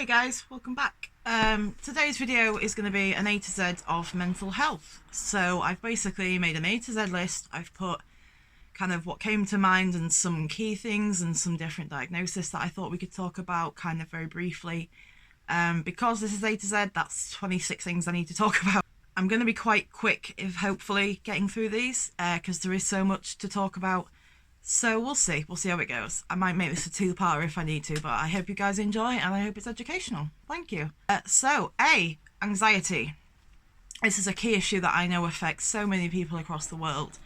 Hey guys, welcome back. Today's video is going to be an A to Z of mental health. So I've basically made an A to Z list. I've put kind of what came to mind and some key things and some different diagnoses that I thought we could talk about kind of very briefly. Because this is A to Z, that's 26 things I need to talk about. I'm going to be quite quick if hopefully getting through these because there is so much to talk about. So we'll see how it goes. I might make this a two-parter if I need to, but I hope you guys enjoy and I hope it's educational. Thank you. So A, anxiety. This is a key issue that I know affects so many people across the world,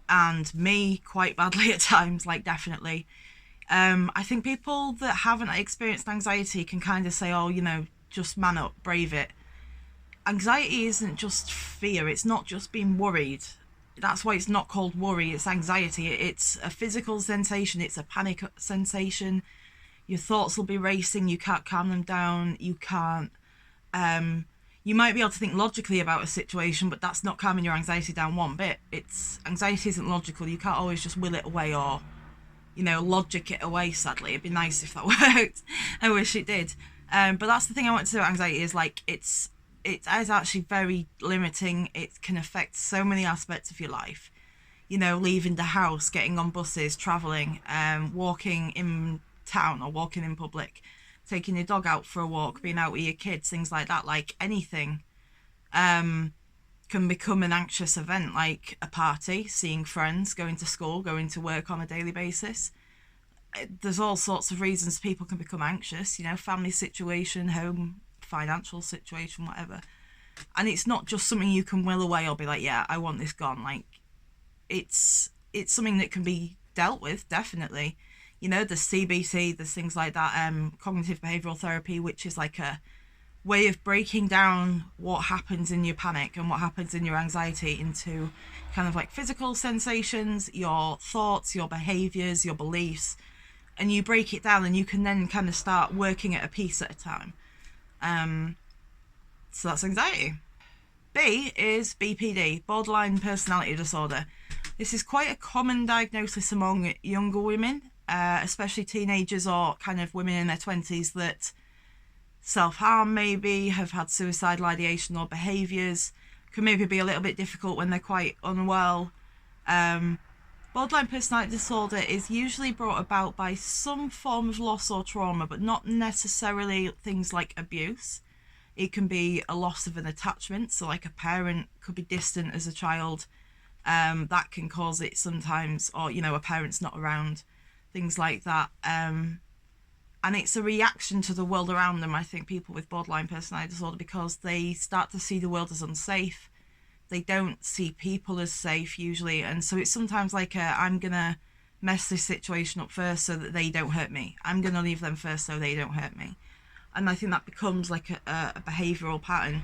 and me quite badly at times, like definitely. I think people that haven't experienced anxiety can kind of say, oh, you know, just man up, brave it. Anxiety isn't just fear, it's not just being worried. That's why it's not called worry, it's anxiety. It's a physical sensation, it's a panic sensation. Your thoughts will be racing, you can't calm them down, you can't... you might be able to think logically about a situation, but that's not calming your anxiety down one bit. Anxiety isn't logical, you can't always just will it away or, you know, logic it away, sadly. It'd be nice if that worked. I wish it did. But that's the thing I want to say about anxiety is, like, it is actually very limiting. It can affect so many aspects of your life. You know, leaving the house, getting on buses, travelling, walking in town or walking in public, taking your dog out for a walk, being out with your kids, things like that. Like anything can become an anxious event, like a party, seeing friends, going to school, going to work on a daily basis. There's all sorts of reasons people can become anxious, you know, family situation, home, financial situation, whatever. And it's not just something you can will away or be like, yeah, I want this gone. Like, it's something that can be dealt with, definitely. You know, there's CBT, there's things like that, cognitive behavioural therapy, which is like a way of breaking down what happens in your panic and what happens in your anxiety into kind of like physical sensations, your thoughts, your behaviours, your beliefs, and you break it down and you can then kind of start working at a piece at a time. So that's anxiety. B is BPD, borderline personality disorder. This is quite a common diagnosis among younger women, especially teenagers or kind of women in their 20s that self-harm maybe, have had suicidal ideation or behaviours, can maybe be a little bit difficult when they're quite unwell. Borderline personality disorder is usually brought about by some form of loss or trauma, but not necessarily things like abuse. It can be a loss of an attachment, so like a parent could be distant as a child. That can cause it sometimes, or, you know, a parent's not around, things like that. And it's a reaction to the world around them, I think, people with borderline personality disorder, because they start to see the world as unsafe. They don't see people as safe usually, and so it's sometimes like I'm gonna mess this situation up first so that they don't hurt me. I'm gonna leave them first so they don't hurt me. And I think that becomes like a behavioural pattern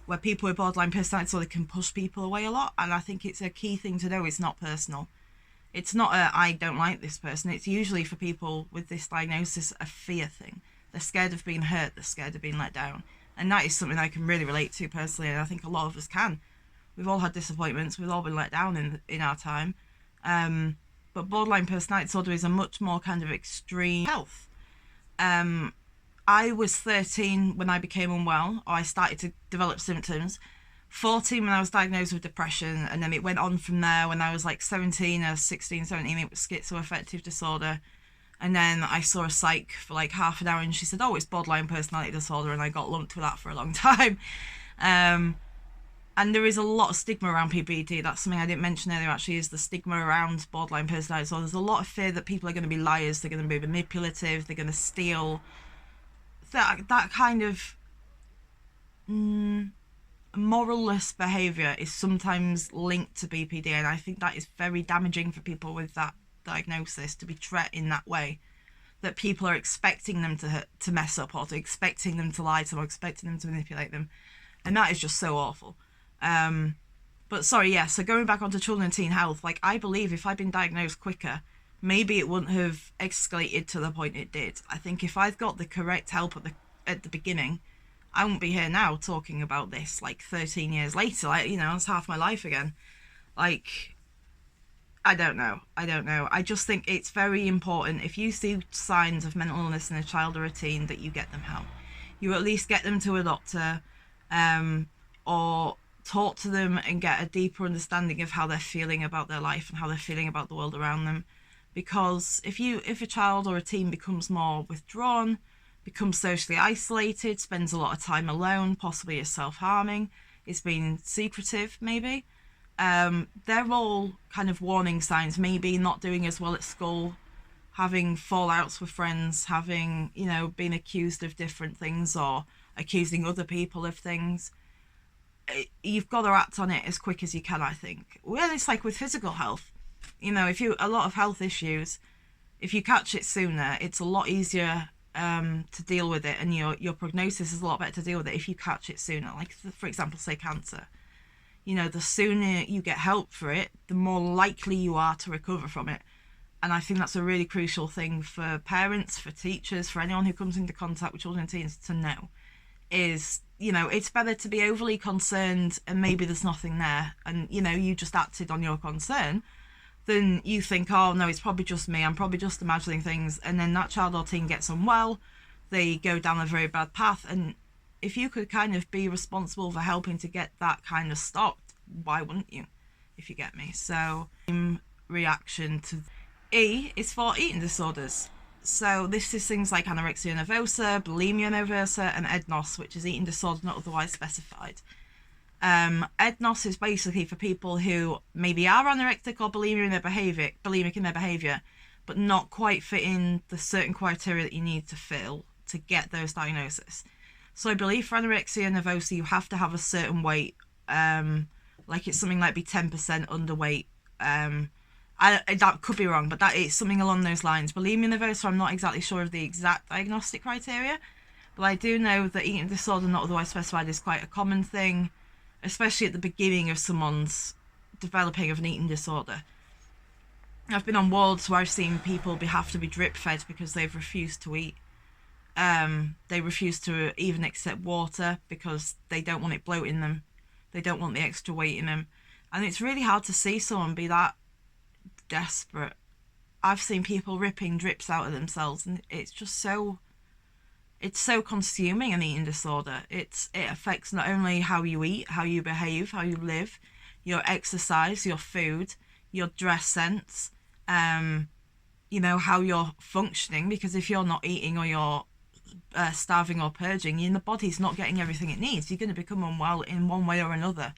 where people with borderline personality disorder can push people away a lot. And I think it's a key thing to know, it's not personal. It's not I don't like this person. It's usually for people with this diagnosis a fear thing. They're scared of being hurt, they're scared of being let down. And that is something I can really relate to personally, and I think a lot of us can. We've all had disappointments, we've all been let down in our time. But borderline personality disorder is a much more kind of extreme health. I was 13 when I became unwell, or I started to develop symptoms. 14 when I was diagnosed with depression, and then it went on from there. When I was like 17 or 16, 17, it was schizoaffective disorder. And then I saw a psych for like half an hour and she said, oh, it's borderline personality disorder, and I got lumped with that for a long time. And there is a lot of stigma around PPD. That's something I didn't mention earlier, actually, is the stigma around borderline personality disorder. There's a lot of fear that people are going to be liars, they're going to be manipulative, they're going to steal. That kind of moralless behaviour is sometimes linked to BPD, and I think that is very damaging for people with that diagnosis, to be treated in that way, that people are expecting them to mess up, or expecting them to lie to them, or expecting them to manipulate them, and that is just so awful. But sorry, yeah, so going back onto children and teen health, like, I believe if I'd been diagnosed quicker, maybe it wouldn't have escalated to the point it did. I think if I'd got the correct help at the beginning, I wouldn't be here now talking about this like 13 years later. Like, you know, it's half my life again. Like, I don't know. I just think it's very important, if you see signs of mental illness in a child or a teen, that you get them help. you at least get them to a doctor, or talk to them and get a deeper understanding of how they're feeling about their life and how they're feeling about the world around them. Because if a child or a teen becomes more withdrawn, becomes socially isolated, spends a lot of time alone, possibly is self-harming, is being secretive maybe, they're all kind of warning signs. Maybe not doing as well at school, having fallouts with friends, having, been accused of different things or accusing other people of things. You've got to act on it as quick as you can, I think. Well, it's like with physical health. If a lot of health issues, if you catch it sooner, it's a lot easier to deal with it, and your prognosis is a lot better to deal with it if you catch it sooner. Like, for example, say cancer. The sooner you get help for it, the more likely you are to recover from it. And I think that's a really crucial thing for parents, for teachers, for anyone who comes into contact with children and teens to know is, it's better to be overly concerned and maybe there's nothing there and, you just acted on your concern, than you think, oh no, it's probably just me, I'm probably just imagining things, and then that child or teen gets unwell, they go down a very bad path. And if you could kind of be responsible for helping to get that kind of stopped, why wouldn't you, if you get me? So, reaction to E is for eating disorders. So this is things like anorexia nervosa, bulimia nervosa, and EDNOS, which is eating disorder not otherwise specified. EDNOS is basically for people who maybe are anorectic or bulimic in their behaviour, but not quite fit in the certain criteria that you need to fill to get those diagnoses. So I believe for anorexia nervosa, you have to have a certain weight, like it's something like be 10% underweight. That could be wrong, but that is something along those lines. Bulimia nervosa, I'm not exactly sure of the exact diagnostic criteria, but I do know that eating disorder not otherwise specified is quite a common thing, especially at the beginning of someone's developing of an eating disorder. I've been on wards where I've seen people have to be drip fed because they've refused to eat. They refuse to even accept water because they don't want it bloating them. They don't want the extra weight in them. And it's really hard to see someone be that desperate. I've seen people ripping drips out of themselves, and it's just so consuming, an eating disorder. It affects not only how you eat, how you behave, how you live, your exercise, your food, your dress sense, how you're functioning, because if you're not eating or you're starving or purging, the body's not getting everything it needs. You're going to become unwell in one way or another.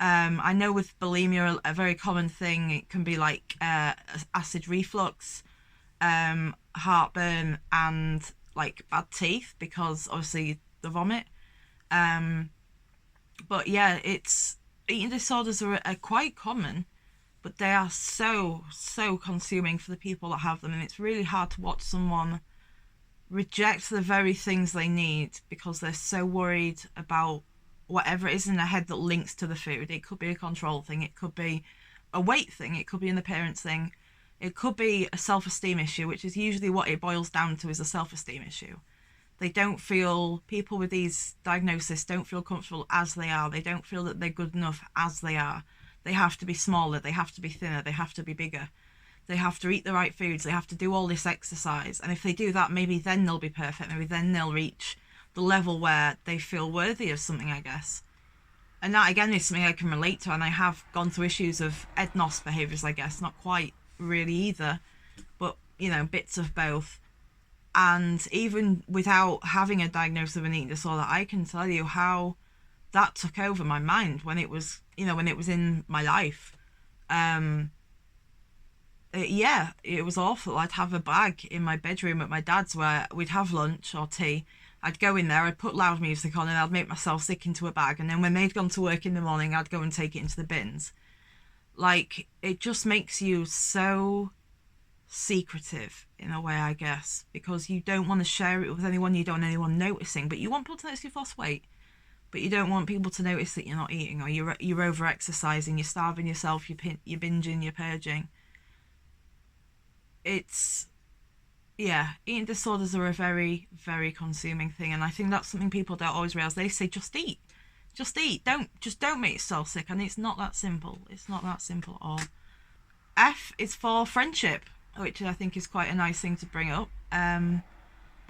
I know with bulimia, a very common thing, it can be like acid reflux, heartburn, and like bad teeth, because obviously the vomit. But yeah, eating disorders are quite common, but they are so consuming for the people that have them, and it's really hard to watch someone reject the very things they need because they're so worried about whatever it is in their head that links to the food. It could be a control thing, it could be a weight thing, it could be an appearance thing, it could be a self-esteem issue, which is usually what it boils down to, is a self-esteem issue. People with these diagnoses don't feel comfortable as they are. They don't feel that they're good enough as they are. They have to be smaller, they have to be thinner, they have to be bigger. They have to eat the right foods, they have to do all this exercise. And if they do that, maybe then they'll be perfect, maybe then they'll reach the level where they feel worthy of something, I guess. And that, again, is something I can relate to, and I have gone through issues of EDNOS behaviours, I guess. Not quite really either, but, bits of both. And even without having a diagnosis of an eating disorder, I can tell you how that took over my mind when it was in my life. It was awful. I'd have a bag in my bedroom at my dad's where we'd have lunch or tea. I'd go in there, I'd put loud music on, and I'd make myself sick into a bag. And then when they'd gone to work in the morning, I'd go and take it into the bins. Like, it just makes you so secretive in a way, I guess, because you don't want to share it with anyone, you don't want anyone noticing, but you want people to notice you've lost weight, but you don't want people to notice that you're not eating, or you're over exercising, you're starving yourself, you're binging, you're purging. Eating disorders are a very, very consuming thing, and I think that's something people don't always realise. They say, just eat, don't make yourself sick, and it's not that simple. It's not that simple at all. F is for friendship, which I think is quite a nice thing to bring up.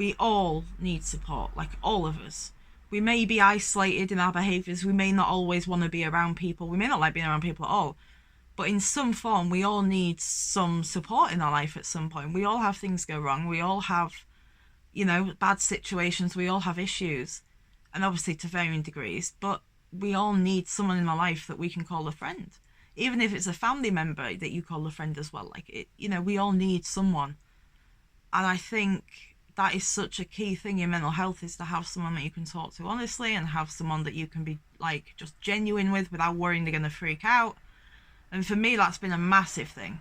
we all need support, like all of us. We may be isolated in our behaviours, we may not always want to be around people, we may not like being around people at all, but in some form we all need some support in our life at some point. We all have things go wrong, we all have, bad situations, we all have issues, and obviously to varying degrees, but we all need someone in our life that we can call a friend, even if it's a family member that you call a friend as well. Like it, we all need someone. And I think that is such a key thing in mental health, is to have someone that you can talk to honestly, and have someone that you can be like just genuine with without worrying they're going to freak out. And for me, that's been a massive thing,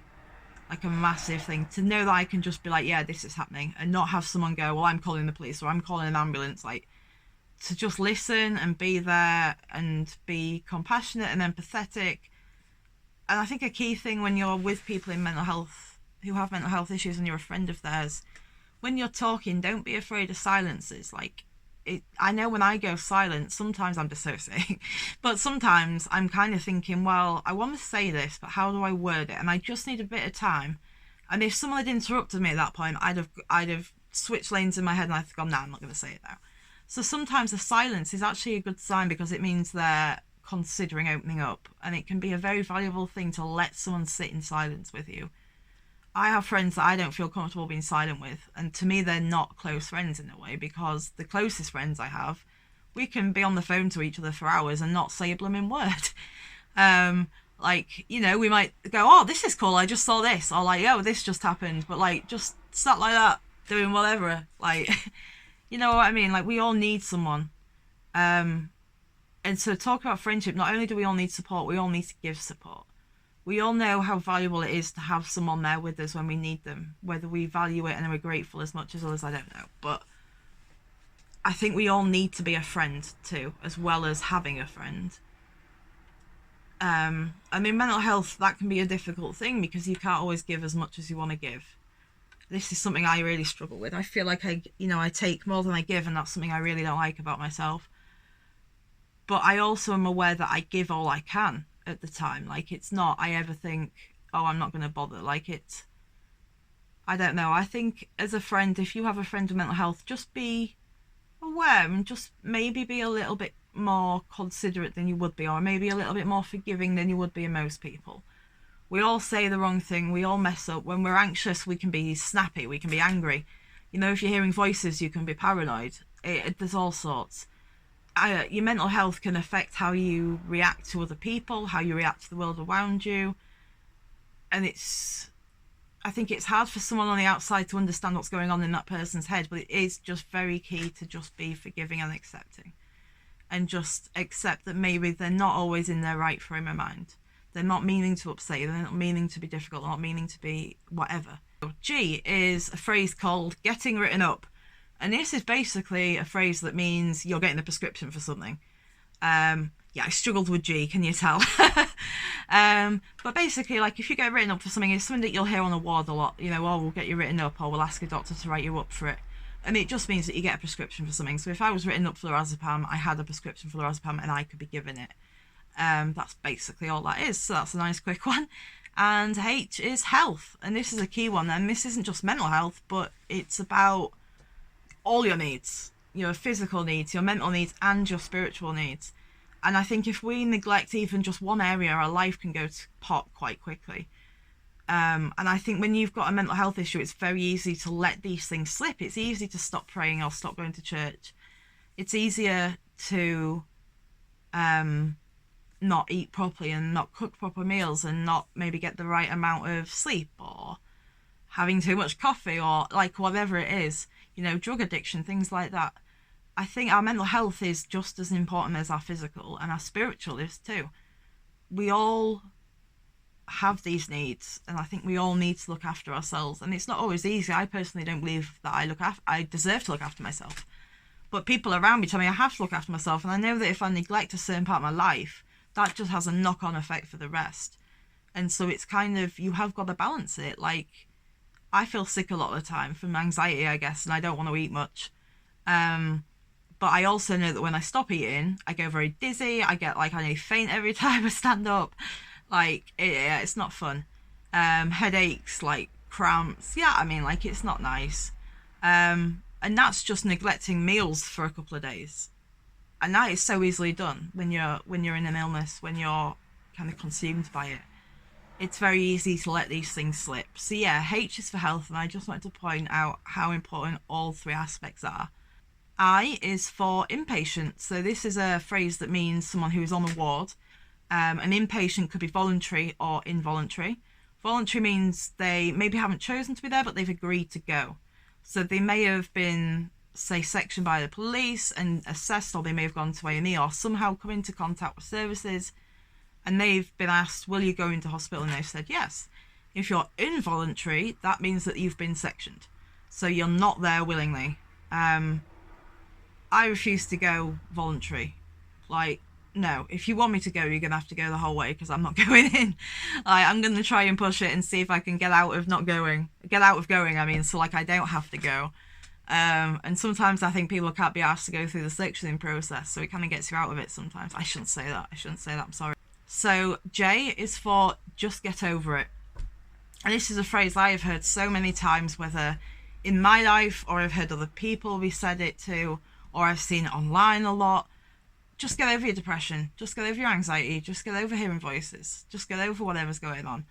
like a massive thing, to know that I can just be like, yeah, this is happening, and not have someone go, well, I'm calling the police or I'm calling an ambulance. Like, to just listen and be there and be compassionate and empathetic. And I think a key thing when you're with people in mental health who have mental health issues and you're a friend of theirs, when you're talking, don't be afraid of silences. Like, I know when I go silent, sometimes I'm dissociating, but sometimes I'm kind of thinking, well, I want to say this, but how do I word it? And I just need a bit of time. And if someone had interrupted me at that point, I'd have switched lanes in my head and I'd have gone, nah, I'm not going to say it now. So sometimes the silence is actually a good sign, because it means they're considering opening up, and it can be a very valuable thing to let someone sit in silence with you. I have friends that I don't feel comfortable being silent with, and to me they're not close friends in a way, because the closest friends I have, we can be on the phone to each other for hours and not say a blooming word. We might go, oh, this is cool, I just saw this, or like, oh, this just happened, but like just sat like that doing whatever, like you know what I mean? Like, we all need someone. And so talk about friendship, not only do we all need support, we all need to give support. We all know how valuable it is to have someone there with us when we need them. Whether we value it and we're grateful as much as others, I don't know. But I think we all need to be a friend too, as well as having a friend. Mental health, that can be a difficult thing, because you can't always give as much as you want to give. This is something I really struggle with. I feel like I take more than I give, and that's something I really don't like about myself. But I also am aware that I give all I can at the time. Like, it's not, I ever think, oh, I'm not going to bother. Like, I don't know. I think as a friend, if you have a friend with mental health, just be aware and just maybe be a little bit more considerate than you would be, or maybe a little bit more forgiving than you would be in most people. We all say the wrong thing. We all mess up. When we're anxious, we can be snappy. We can be angry. If you're hearing voices, you can be paranoid. There's all sorts. Your mental health can affect how you react to other people, how you react to the world around you. And I think it's hard for someone on the outside to understand what's going on in that person's head, but it is just very key to just be forgiving and accepting. And just accept that maybe they're not always in their right frame of mind. They're not meaning to upset you, they're not meaning to be difficult, they're not meaning to be whatever. G is a phrase called getting written up. And this is basically a phrase that means you're getting a prescription for something. I struggled with G, can you tell? But basically, like, if you get written up for something, it's something that you'll hear on a ward a lot. Oh, we'll get you written up, or we'll ask a doctor to write you up for it. And it just means that you get a prescription for something. So if I was written up for lorazepam, I had a prescription for lorazepam and I could be given it. That's basically all that is. So that's a nice quick one. And H is health. And this is a key one. And this isn't just mental health, but it's about all your needs, your physical needs, your mental needs, and your spiritual needs. And I think if we neglect even just one area, our life can go to pot quite quickly. And I think when you've got a mental health issue, it's very easy to let these things slip. It's easy to stop praying or stop going to church. It's easier to not eat properly and not cook proper meals and not maybe get the right amount of sleep, or having too much coffee, or like whatever it is, drug addiction, things like that. I think our mental health is just as important as our physical, and our spiritual is too. We all have these needs, and I think we all need to look after ourselves, and it's not always easy. I personally don't believe that I deserve to look after myself, but people around me tell me I have to look after myself, and I know that if I neglect a certain part of my life, that just has a knock-on effect for the rest. And so it's kind of, you have got to balance it. Like, I feel sick a lot of the time from anxiety, I guess, and I don't want to eat much. But I also know that when I stop eating, I go very dizzy. I get I nearly faint every time I stand up. It's not fun. Headaches, cramps. Yeah, it's not nice. And that's just neglecting meals for a couple of days. And that is so easily done when you're in an illness, when you're kind of consumed by it. It's very easy to let these things slip. So yeah, H is for health, and I just wanted to point out how important all three aspects are. I is for inpatient. So this is a phrase that means someone who is on a ward. An inpatient could be voluntary or involuntary. Voluntary means they maybe haven't chosen to be there, but they've agreed to go. So they may have been, say, sectioned by the police and assessed, or they may have gone to A&E or somehow come into contact with services, and they've been asked, will you go into hospital? And they've said yes. If you're involuntary, that means that you've been sectioned. So you're not there willingly. I refuse to go voluntary. Like, no, if you want me to go, you're going to have to go the whole way, because I'm not going in. I'm going to try and push it and see if I can get out of going, I mean, so like I don't have to go. And sometimes I think people can't be asked to go through the sectioning process, so it kind of gets you out of it sometimes. I shouldn't say that, I'm sorry. So J is for just get over it. And this is a phrase I have heard so many times, whether in my life or I've heard other people be said it to, or I've seen it online a lot. Just get over your depression. Just get over your anxiety. Just get over hearing voices. Just get over whatever's going on.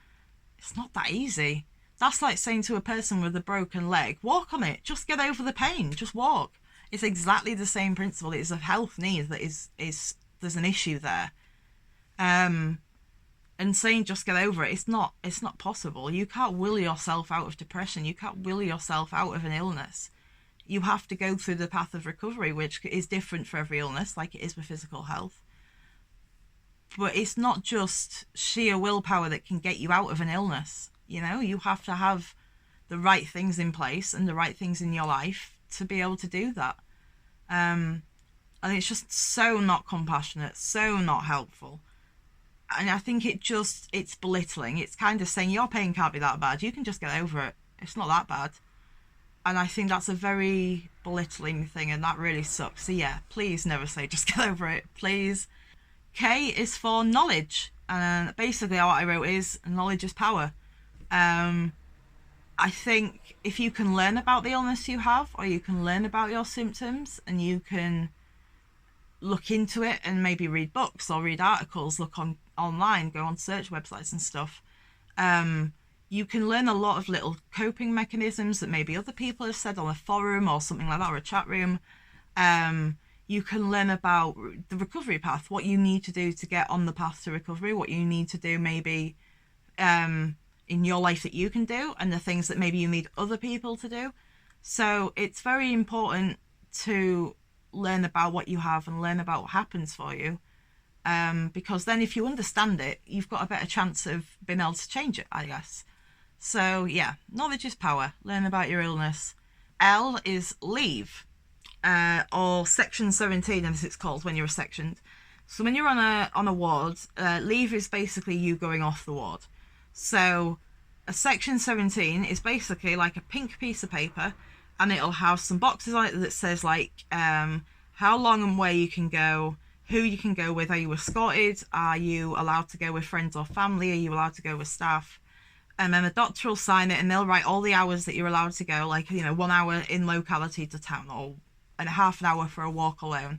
It's not that easy. That's like saying to a person with a broken leg, walk on it. Just get over the pain. Just walk. It's exactly the same principle. It's a health need that is there's an issue there. And saying just get over it, it's not possible. You can't will yourself out of depression. You can't will yourself out of an illness. You have to go through the path of recovery, which is different for every illness, like it is with physical health. But it's not just sheer willpower that can get you out of an illness. You know, you have to have the right things in place and the right things in your life to be able to do that. And it's just so not compassionate, so not helpful. And I think it's belittling. It's kind of saying your pain can't be that bad. You can just get over it. It's not that bad. And I think that's a very belittling thing, and that really sucks. So yeah, please never say just get over it, please. K is for knowledge. And basically what I wrote is knowledge is power. I think if you can learn about the illness you have, or you can learn about your symptoms, and you can look into it and maybe read books or read articles, look online, go on search websites and stuff, you can learn a lot of little coping mechanisms that maybe other people have said on a forum or something like that, or a chat room. You can learn about the recovery path, what you need to do to get on the path to recovery, what you need to do maybe in your life that you can do, and the things that maybe you need other people to do. So it's very important to learn about what you have and learn about what happens for you. Because then if you understand it, you've got a better chance of being able to change it, I guess. So yeah, knowledge is power. Learn about your illness. L is leave, or section 17 as it's called when you're sectioned. So when you're on a ward, leave is basically you going off the ward. So a section 17 is basically like a pink piece of paper, and it'll have some boxes on it that says like how long and where you can go, who you can go with, are you escorted, are you allowed to go with friends or family, are you allowed to go with staff. And then the doctor will sign it, and they'll write all the hours that you're allowed to go, like, 1 hour in locality to town, or and half an hour for a walk alone.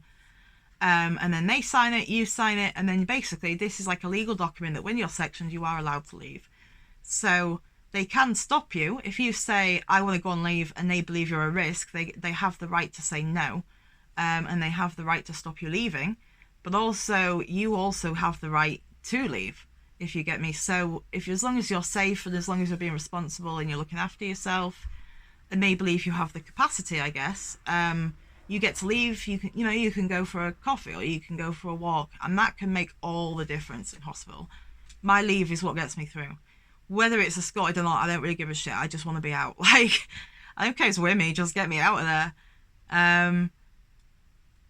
And then they sign it, you sign it, and then basically this is like a legal document that when you're sectioned, you are allowed to leave. So they can stop you if you say, I want to go on leave, and they believe you're a risk. They have the right to say no, and they have the right to stop you leaving. But also, you also have the right to leave, if you get me. So as long as you're safe, and as long as you're being responsible and you're looking after yourself, and they believe you have the capacity, I guess, you get to leave. You can go for a coffee, or you can go for a walk, and that can make all the difference in hospital. My leave is what gets me through. Whether it's escorted or not, I don't really give a shit. I just want to be out. Like, I don't care if it's with me, just get me out of there.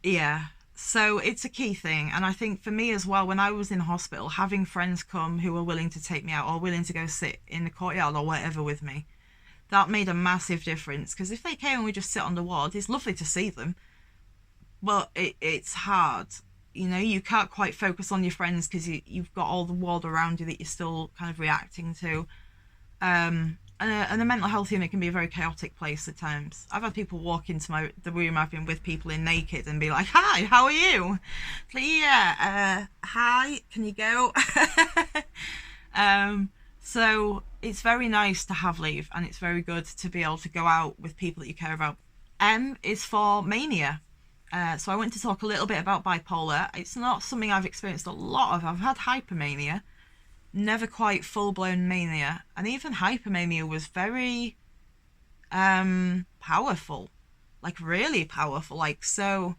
Yeah. So it's a key thing. And I think for me as well, when I was in hospital, having friends come who were willing to take me out, or willing to go sit in the courtyard or whatever with me, that made a massive difference. Because if they came and we just sit on the ward, it's lovely to see them, but it's hard. You can't quite focus on your friends because you've got all the ward around you that you're still kind of reacting to. and a mental health unit can be a very chaotic place at times. I've had people walk into the room I've been with people in naked and be like, "Hi, how are you?" It's like, yeah, hi, can you go? So it's very nice to have leave, and it's very good to be able to go out with people that you care about. M is for mania. So I want to talk a little bit about bipolar. It's not something I've experienced a lot of. I've had hypermania, never quite full-blown mania, and even hypermania was very powerful, like really powerful. Like, so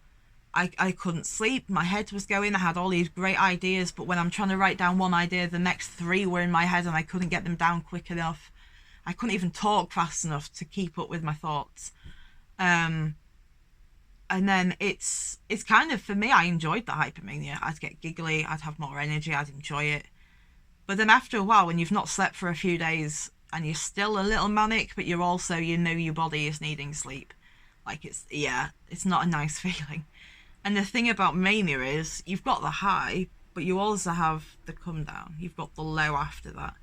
I couldn't sleep, my head was going, I had all these great ideas, but when I'm trying to write down one idea, the next three were in my head and I couldn't get them down quick enough. I couldn't even talk fast enough to keep up with my thoughts. And then it's kind of, for me, I enjoyed the hypermania. I'd get giggly, I'd have more energy, I'd enjoy it. But then after a while, when you've not slept for a few days and you're still a little manic, but you're also, you know, your body is needing sleep, like, it's not a nice feeling. And the thing about mania is you've got the high, but you also have the come down. You've got the low after that.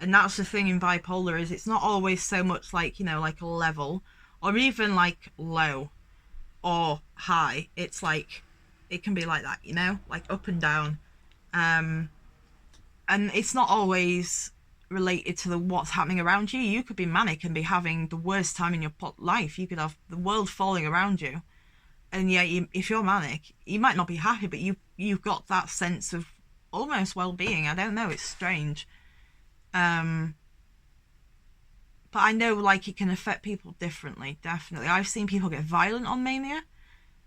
And that's the thing in bipolar, is it's not always so much like, you know, like a level or even like low or high. It's like, it can be like that, you know, like up and down. And it's not always related to what's happening around you. You could be manic and be having the worst time in your life. You could have the world falling around you. And yeah, if you're manic, you might not be happy, but you've got that sense of almost well-being. I don't know, it's strange. But I know, like, it can affect people differently, definitely. I've seen people get violent on mania.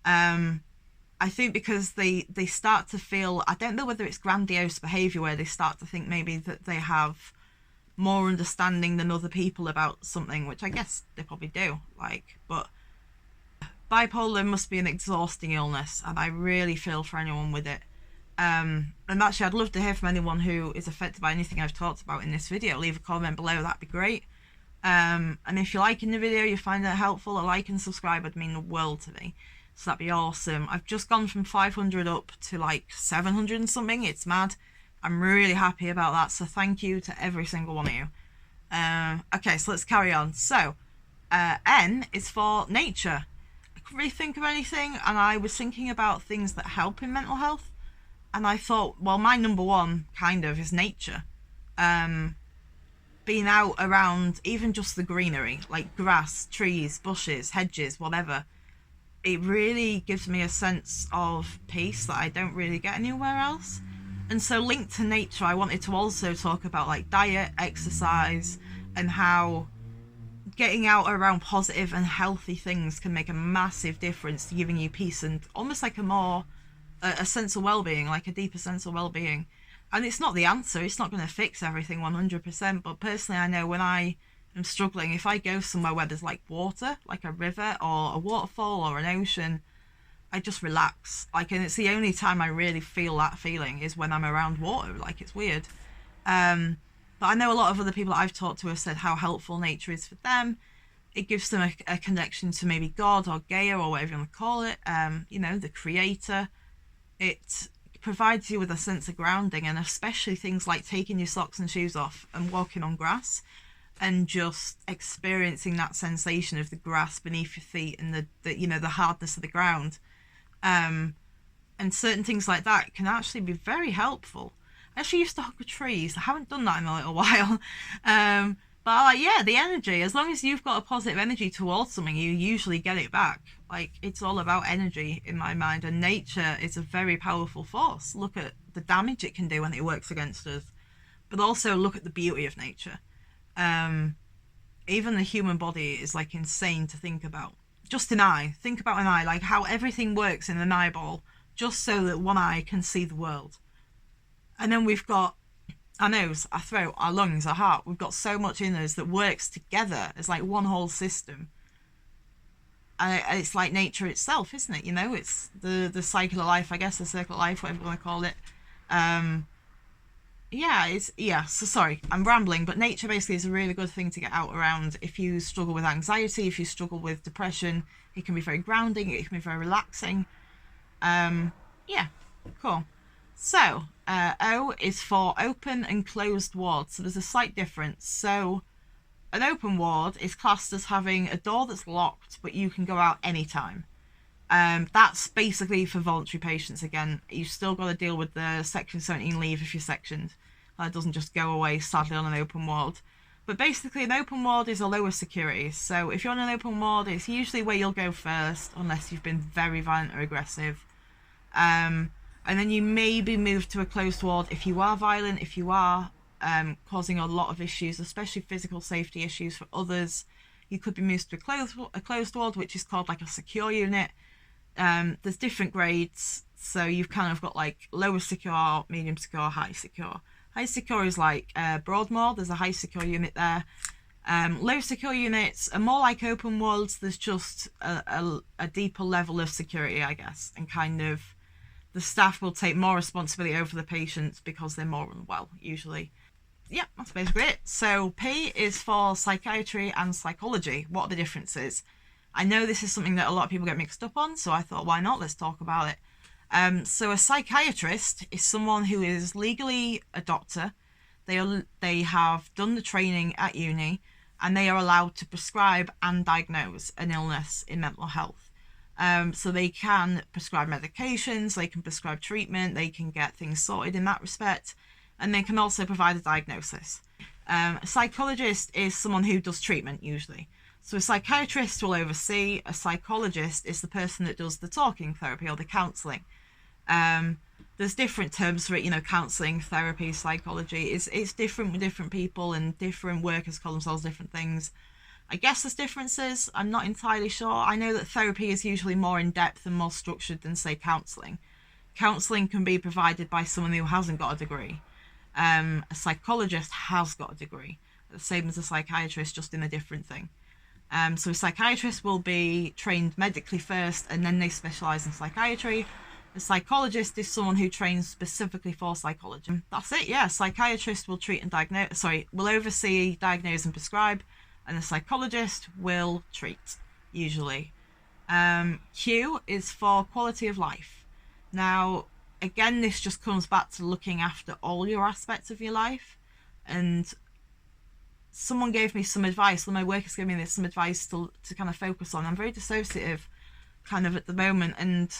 I think because they start to feel, I don't know whether it's grandiose behaviour, where they start to think maybe that they have more understanding than other people about something, which I guess they probably do, like, but bipolar must be an exhausting illness, and I really feel for anyone with it. And actually, I'd love to hear from anyone who is affected by anything I've talked about in this video. Leave a comment below, that'd be great. And if you're liking the video, you find it helpful, a like and subscribe would mean the world to me. So that'd be awesome. I've just gone from 500 up to like 700 and something. It's mad. I'm really happy about that. So thank you to every single one of you. Okay, so let's carry on. So N is for nature. I couldn't really think of anything, and I was thinking about things that help in mental health. And I thought, well, my number one kind of is nature. Being out around even just the greenery, like grass, trees, bushes, hedges, whatever. It really gives me a sense of peace that I don't really get anywhere else. And so linked to nature, I wanted to also talk about like diet, exercise, and how getting out around positive and healthy things can make a massive difference to giving you peace and almost like a sense of well-being, like a deeper sense of well-being. And it's not the answer, it's not going to fix everything 100%, but personally I know when I am struggling, if I go somewhere where there's like water, like a river or a waterfall or an ocean, I just relax. Like, and it's the only time I really feel that feeling is when I'm around water. Like, it's weird. But I know a lot of other people that I've talked to have said how helpful nature is for them. It gives them a connection to maybe God or Gaia or whatever you want to call it, you know, the creator. It provides you with a sense of grounding, and especially things like taking your socks and shoes off and walking on grass and just experiencing that sensation of the grass beneath your feet and the you know, the hardness of the ground. And certain things like that can actually be very helpful. I actually used to hug trees. I haven't done that in a little while. But yeah, the energy, as long as you've got a positive energy towards something, you usually get it back. Like, it's all about energy in my mind, and nature is a very powerful force. Look at the damage it can do when it works against us, but also look at the beauty of nature. Even the human body is like insane to think about. Just an eye. Think about an eye, like how everything works in an eyeball, just so that one eye can see the world. And then we've got our nose, our throat, our lungs, our heart. We've got so much in us that works together as like one whole system. And it's like nature itself, isn't it? You know, it's the cycle of life, I guess, the circle of life, whatever you want to call it. So sorry, I'm rambling, but nature basically is a really good thing to get out around. If you struggle with anxiety, if you struggle with depression, it can be very grounding, it can be very relaxing. Yeah, cool. So, O is for open and closed wards. So there's a slight difference. So, an open ward is classed as having a door that's locked, but you can go out anytime. That's basically for voluntary patients. Again, you've still got to deal with the Section 17 leave if you're sectioned. That doesn't just go away, sadly, on an open ward. But basically, an open ward is a lower security. So if you're on an open ward, it's usually where you'll go first, unless you've been very violent or aggressive. And then you may be moved to a closed ward if you are violent, if you are causing a lot of issues, especially physical safety issues for others. You could be moved to a closed ward, which is called like a secure unit. There's different grades, so you've kind of got like lower secure, medium secure, high secure. High secure is like Broadmoor. There's a high secure unit there. Low secure units are more like open wards. There's just a deeper level of security, I guess, and kind of the staff will take more responsibility over the patients because they're more unwell usually. Yeah, that's basically it. So P is for psychiatry and psychology. What are the differences? I know this is something that a lot of people get mixed up on, so I thought, why not? Let's talk about it. So a psychiatrist is someone who is legally a doctor. They have done the training at uni, and they are allowed to prescribe and diagnose an illness in mental health. So they can prescribe medications, they can prescribe treatment, they can get things sorted in that respect, and they can also provide a diagnosis. A psychologist is someone who does treatment usually. So a psychiatrist will oversee, a psychologist is the person that does the talking therapy or the counselling. There's different terms for it, counselling, therapy, psychology. It's different with different people, and different workers call themselves different things. I guess there's differences. I'm not entirely sure. I know that therapy is usually more in-depth and more structured than, say, counselling. Counselling can be provided by someone who hasn't got a degree. A psychologist has got a degree, the same as a psychiatrist, just in a different thing. So a psychiatrist will be trained medically first, and then they specialise in psychiatry. A psychologist is someone who trains specifically for psychology. That's it, yeah. A psychiatrist will will oversee, diagnose and prescribe, and a psychologist will treat, usually. Q is for quality of life. Now, again, this just comes back to looking after all your aspects of your life. And someone gave me some advice, one of my workers gave me some advice to kind of focus on. I'm very dissociative kind of at the moment, and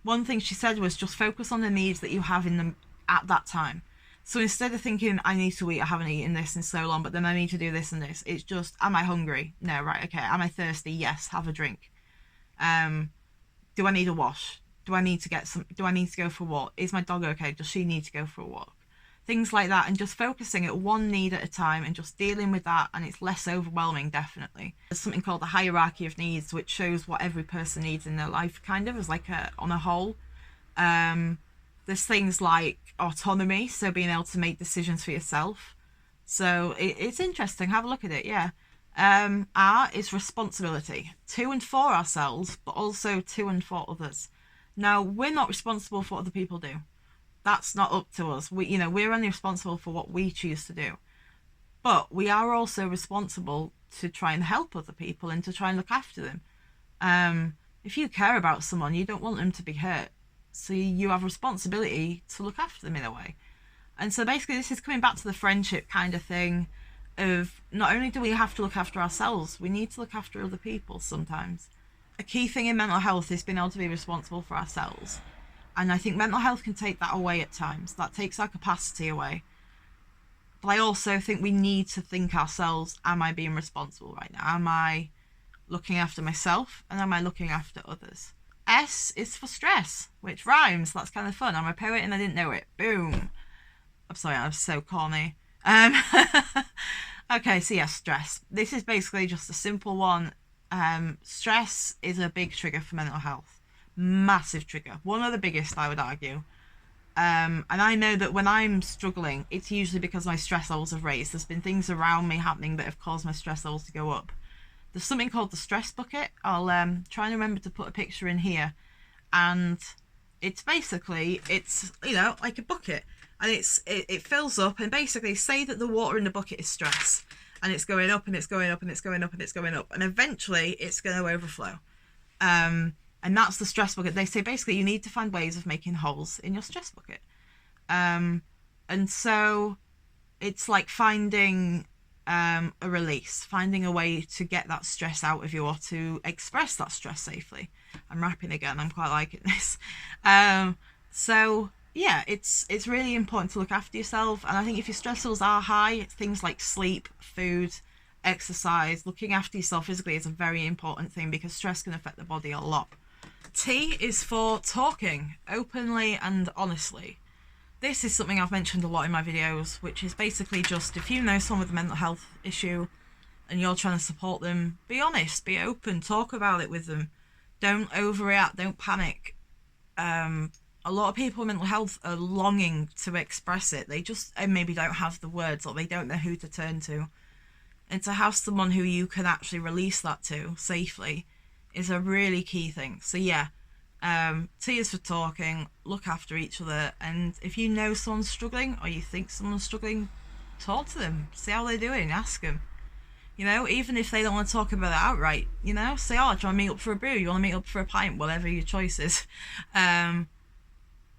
one thing she said was just focus on the needs that you have in them at that time. So instead of thinking, I need to eat, I haven't eaten this in so long, but then I need to do this and this, it's just, am I hungry? No, right, okay. Am I thirsty? Yes, have a drink. Do I need a wash? Do I need to go for a walk? Is my dog okay? Does she need to go for a walk? Things like that, and just focusing at one need at a time and just dealing with that, and it's less overwhelming, definitely. There's something called the hierarchy of needs, which shows what every person needs in their life, kind of as like on a whole. There's things like autonomy, so being able to make decisions for yourself. So it's interesting. Have a look at it, yeah. R is responsibility, to and for ourselves, but also to and for others. Now, we're not responsible for what other people do. That's not up to us. We're only responsible for what we choose to do. But we are also responsible to try and help other people and to try and look after them. If you care about someone, you don't want them to be hurt. So you have responsibility to look after them in a way. And so basically this is coming back to the friendship kind of thing of not only do we have to look after ourselves, we need to look after other people sometimes. A key thing in mental health is being able to be responsible for ourselves. And I think mental health can take that away at times. That takes our capacity away. But I also think we need to think ourselves, am I being responsible right now? Am I looking after myself? And am I looking after others? S is for stress, which rhymes. That's kind of fun. I'm a poet and I didn't know it. Boom. I'm sorry, I'm so corny. Okay, so yeah, stress. This is basically just a simple one. Stress is a big trigger for mental health. Massive trigger. One of the biggest, I would argue. And I know that when I'm struggling, it's usually because my stress levels have raised. There's been things around me happening that have caused my stress levels to go up. There's something called the stress bucket. I'll try and remember to put a picture in here. And it's basically, like a bucket. And it fills up, and basically say that the water in the bucket is stress. And it's going up and it's going up and it's going up and it's going up. And eventually it's going to overflow. And that's the stress bucket. They say basically you need to find ways of making holes in your stress bucket. And so it's like finding a release, finding a way to get that stress out of you or to express that stress safely. I'm rapping again, I'm quite liking this. So yeah, it's really important to look after yourself, and I think if your stress levels are high, things like sleep, food, exercise, looking after yourself physically is a very important thing, because stress can affect the body a lot. T is for talking openly and honestly. This is something I've mentioned a lot in my videos, which is basically just, if you know someone with a mental health issue and you're trying to support them, be honest, be open, talk about it with them. Don't overreact, don't panic. A lot of people with mental health are longing to express it. They just maybe don't have the words, or they don't know who to turn to. And to have someone who you can actually release that to safely is a really key thing. So yeah, T is for talking, look after each other, and if you know someone's struggling or you think someone's struggling, talk to them, see how they're doing, ask them. You know, even if they don't want to talk about it outright, you know, say, oh, do you want to meet up for a brew? You want to meet up for a pint? Whatever your choice is.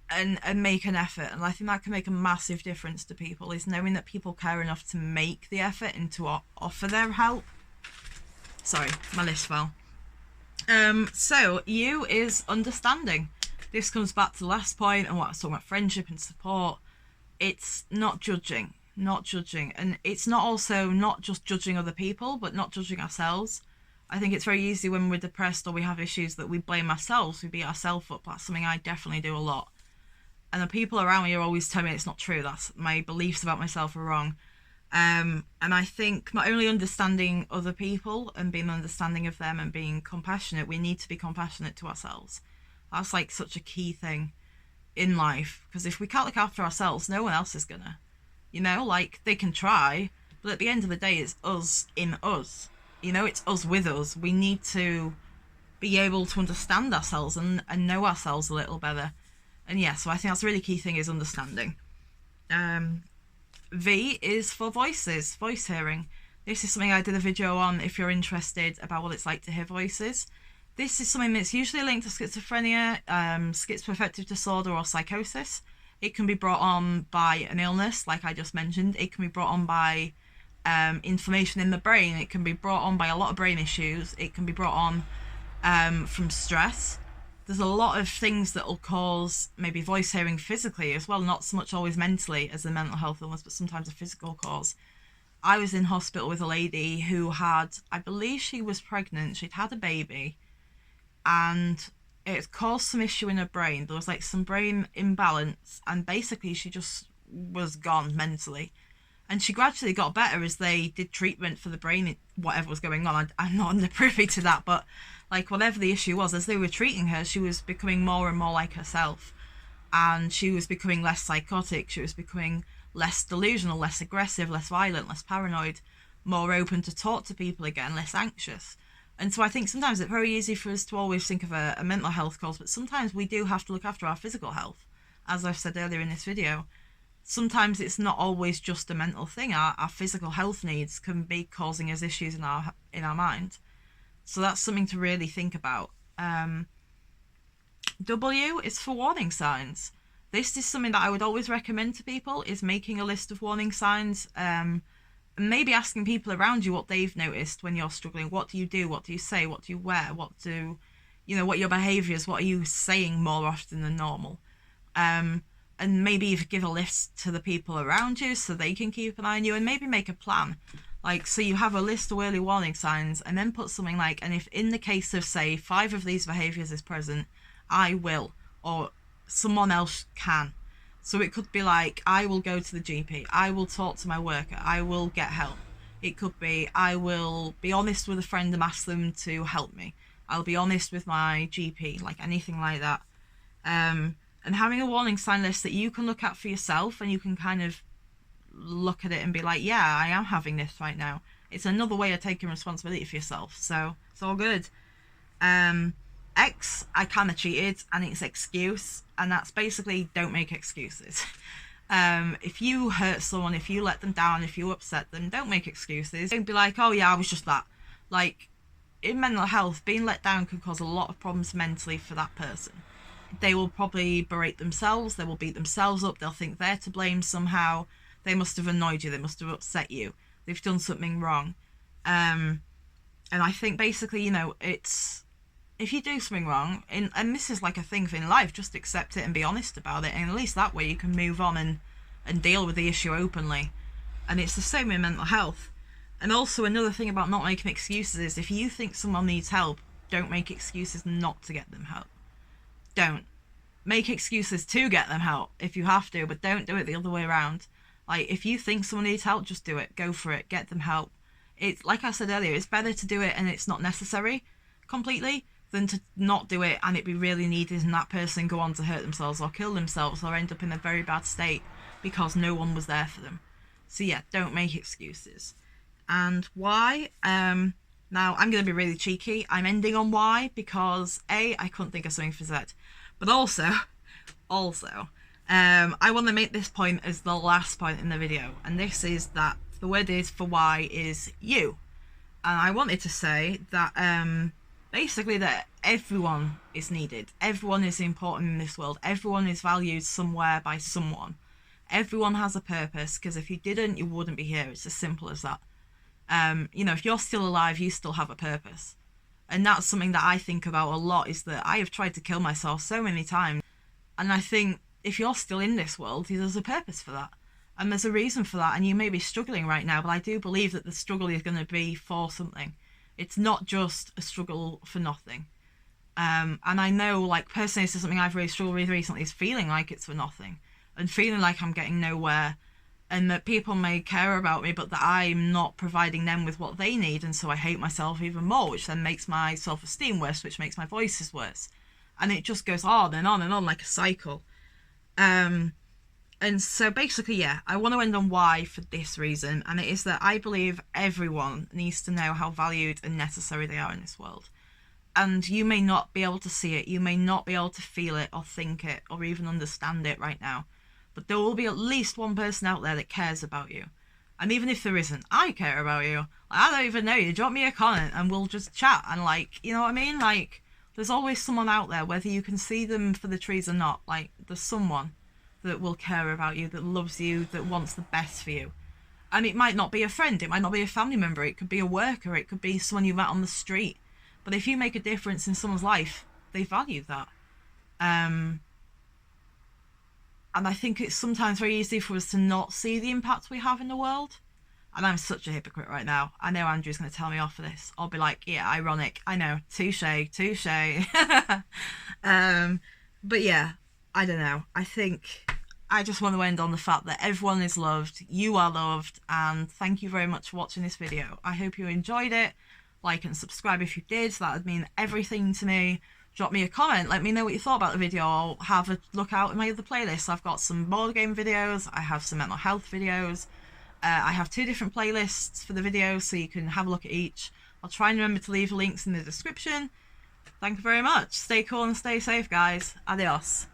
And make an effort. And I think that can make a massive difference to people, is knowing that people care enough to make the effort and to offer their help. Sorry, my list fell. So U is understanding. This comes back to the last point and what I was talking about, friendship and support. It's not judging, and it's not also not just judging other people, but not judging ourselves. I think it's very easy when we're depressed or we have issues that we blame ourselves, we beat ourselves up. That's something I definitely do a lot. And the people around me are always telling me it's not true. That's my beliefs about myself are wrong. And I think not only understanding other people and being understanding of them and being compassionate, we need to be compassionate to ourselves. That's like such a key thing in life, because if we can't look after ourselves, no one else is gonna. You know, like, they can try, but at the end of the day, it's us in us. You know, it's us with us. We need to be able to understand ourselves and know ourselves a little better. And yeah, so I think that's a really key thing, is understanding. V is for voices, voice hearing. This is something I did a video on if you're interested about what it's like to hear voices. This is something that's usually linked to schizophrenia, schizoaffective disorder, or psychosis. It can be brought on by an illness, like I just mentioned. It can be brought on by inflammation in the brain. It can be brought on by a lot of brain issues. It can be brought on from stress. There's a lot of things that will cause maybe voice hearing physically as well, not so much always mentally as a mental health illness, but sometimes a physical cause. I was in hospital with a lady who had, I believe she was pregnant, she'd had a baby, and it caused some issue in her brain. There was like some brain imbalance, and basically she just was gone mentally. And she gradually got better as they did treatment for the brain, whatever was going on. I'm not privy to that, but like, whatever the issue was, as they were treating her, she was becoming more and more like herself. And she was becoming less psychotic. She was becoming less delusional, less aggressive, less violent, less paranoid, more open to talk to people again, less anxious. And so I think sometimes it's very easy for us to always think of a mental health cause, but sometimes we do have to look after our physical health. As I've said earlier in this video, sometimes it's not always just a mental thing. Our physical health needs can be causing us issues in our mind. So that's something to really think about. W is for warning signs. This is something that I would always recommend to people, is making a list of warning signs, and maybe asking people around you what they've noticed when you're struggling. What do you do? What do you say? What do you wear? What are your behaviours? What are you saying more often than normal? And maybe even give a list to the people around you so they can keep an eye on you, and maybe make a plan. Like, so you have a list of early warning signs, and then put something like, and if in the case of, say, 5 of these behaviours is present, I will, or someone else can. So it could be like, I will go to the GP, I will talk to my worker, I will get help. It could be, I will be honest with a friend and ask them to help me. I'll be honest with my GP, like anything like that. And having a warning sign list that you can look at for yourself, and you can kind of look at it and be like, yeah, I am having this right now. It's another way of taking responsibility for yourself, so it's all good. X, I kind of cheated, and it's excuse, and that's basically don't make excuses. If you hurt someone, if you let them down, if you upset them, don't make excuses. Don't be like, oh yeah, I was just that. Like, in mental health, being let down can cause a lot of problems mentally for that person. They will probably berate themselves, they will beat themselves up, they'll think they're to blame somehow. They must have annoyed you, they must have upset you. they've done something wrong. And I think basically, you know, it's, if you do something wrong, and this is like a thing in life, just accept it and be honest about it, and at least that way you can move on and deal with the issue openly. And it's the same in mental health. And also another thing about not making excuses is, if you think someone needs help, don't make excuses not to get them help. Don't. Make excuses to get them help if you have to, but don't do it the other way around. Like, if you think someone needs help, just do it. Go for it. Get them help. It's, like I said earlier, it's better to do it and it's not necessary completely than to not do it and it be really needed and that person go on to hurt themselves or kill themselves or end up in a very bad state because no one was there for them. So yeah, don't make excuses. And why? Now, I'm going to be really cheeky. I'm ending on why because A, I couldn't think of something for Z. But also, I want to make this point as the last point in the video. And this is that the word is for why is you. And I wanted to say that basically that everyone is needed. Everyone is important in this world. Everyone is valued somewhere by someone. Everyone has a purpose, because if you didn't, you wouldn't be here. It's as simple as that. You know, if you're still alive, you still have a purpose. And that's something that I think about a lot, is that I have tried to kill myself so many times. And I think if you're still in this world, there's a purpose for that. And there's a reason for that. And you may be struggling right now, but I do believe that the struggle is going to be for something. It's not just a struggle for nothing. And I know, like, personally, this is something I've really struggled with recently, is feeling like it's for nothing. And feeling like I'm getting nowhere. And that people may care about me, but that I'm not providing them with what they need, and so I hate myself even more, which then makes my self-esteem worse, which makes my voices worse. And it just goes on and on and on like a cycle. And so basically, yeah, I want to end on why for this reason, and it is that I believe everyone needs to know how valued and necessary they are in this world. And you may not be able to see it, you may not be able to feel it or think it or even understand it right now. But there will be at least one person out there that cares about you. And even if there isn't, I care about you. Like, I don't even know you. Drop me a comment and we'll just chat. And, like, you know what I mean? Like, there's always someone out there, whether you can see them for the trees or not. Like, there's someone that will care about you, that loves you, that wants the best for you. And it might not be a friend. It might not be a family member. It could be a worker. It could be someone you met on the street. But if you make a difference in someone's life, they value that. And I think it's sometimes very easy for us to not see the impact we have in the world. And I'm such a hypocrite right now. I know Andrew's going to tell me off for this. I'll be like, yeah, ironic. I know. Touche. But yeah, I don't know. I think I just want to end on the fact that everyone is loved. You are loved. And thank you very much for watching this video. I hope you enjoyed it. Like and subscribe if you did. That would mean everything to me. Drop me a comment, let me know what you thought about the video. I'll have a look out in my other playlists. I've got some board game videos, I have some mental health videos. I have 2 different playlists for the videos, so you can have a look at each. I'll try and remember to leave links in the description. Thank you very much. Stay cool and stay safe, guys. Adios.